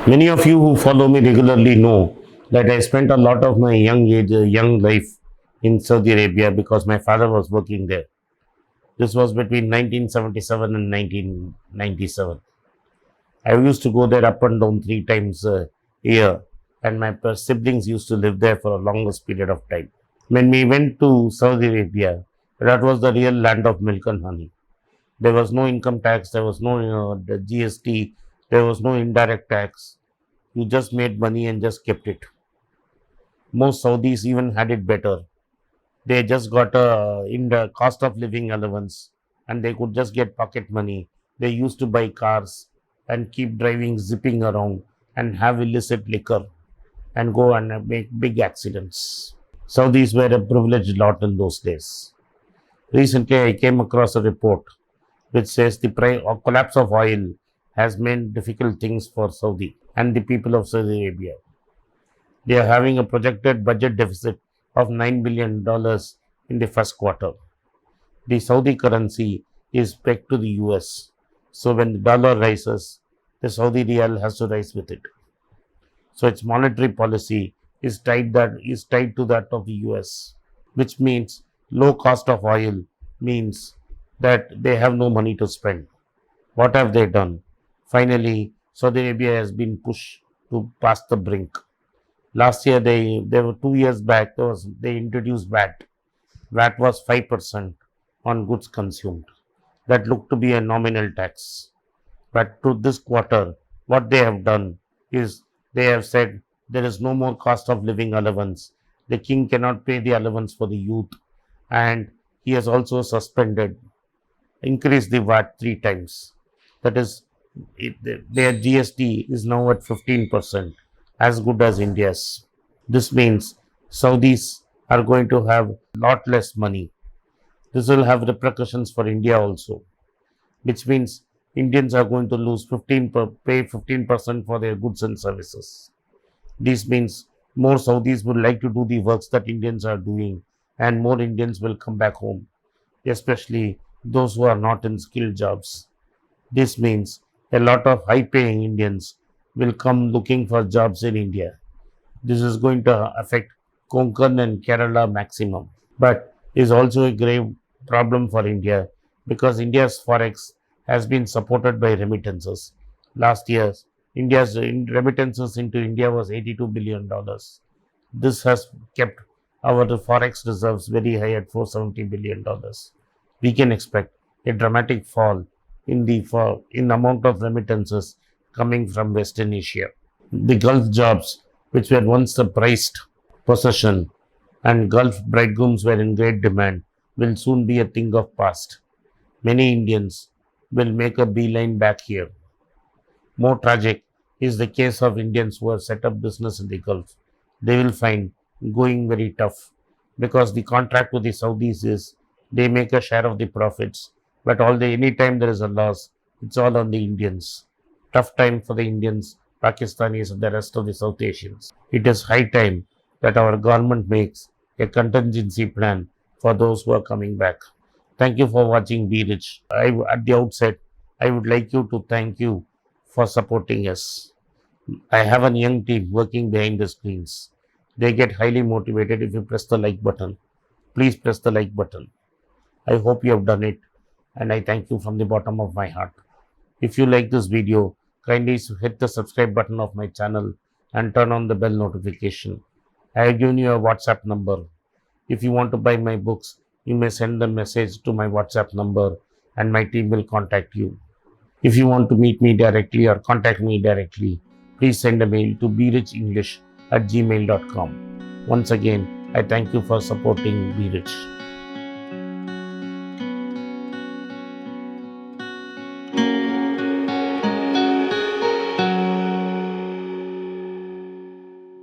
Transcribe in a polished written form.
Many of you who follow me regularly know that I spent a lot of my young life in Saudi Arabia because my father was working there. This was between 1977 and 1997. I used to go there up and down three times a year, and my siblings used to live there for a longest period of time. When we went to Saudi Arabia, that was the real land of milk and honey. There was no income tax, there was no the GST, there was no indirect tax. You just made money and just kept it. Most Saudis even had it better. They just got a in the cost of living allowance and they could just get pocket money. They used to buy cars and keep driving, zipping around and have illicit liquor and go and make big accidents. Saudis were a privileged lot in those days. Recently, I came across a report which says the collapse of oil has made difficult things for Saudi and the people of Saudi Arabia. They are having a projected budget deficit of $9 billion in the first quarter. The Saudi currency is pegged to the US. So when the dollar rises, the Saudi riyal has to rise with it. So its monetary policy is tied to that of the US, which means low cost of oil means that they have no money to spend. What have they done? Finally, Saudi Arabia has been pushed to past the brink. Last year, they were 2 years back. They introduced VAT. VAT was 5% on goods consumed. That looked to be a nominal tax. But to this quarter, what they have done is they have said there is no more cost of living allowance. The king cannot pay the allowance for the youth, and he has also increased the VAT three times. That is, their GST is now at 15%, as good as India's. This means Saudis are going to have a lot less money. This will have repercussions for India also, which means Indians are going to lose pay 15% for their goods and services. This means more Saudis would like to do the works that Indians are doing, and more Indians will come back home, especially those who are not in skilled jobs. This means a lot of high paying Indians will come looking for jobs in India. This is going to affect Konkan and Kerala maximum, but is also a grave problem for India because India's forex has been supported by remittances. Last year, India's remittances into India was $82 billion. This has kept our forex reserves very high at $470 billion. We can expect a dramatic fall in the amount of remittances coming from Western Asia. The Gulf jobs, which were once the prized possession and Gulf bridegrooms were in great demand, will soon be a thing of past. Many Indians will make a beeline back here. More tragic is the case of Indians who have set up business in the Gulf. They will find going very tough because the contract with the Saudis is they make a share of the profits, but anytime there is a loss, it's all on the Indians. Tough time for the Indians, Pakistanis, and the rest of the South Asians. It is high time that our government makes a contingency plan for those who are coming back. Thank you for watching Be Rich. At the outset, I would like to thank you for supporting us. I have a young team working behind the screens. They get highly motivated if you press the like button. Please press the like button. I hope you have done it, and I thank you from the bottom of my heart. If you like this video, kindly hit the subscribe button of my channel and turn on the bell notification. I have given you a WhatsApp number. If you want to buy my books, you may send a message to my WhatsApp number and my team will contact you. If you want to meet me directly or contact me directly, please send a mail to berichenglish@gmail.com. Once again, I thank you for supporting Be Rich.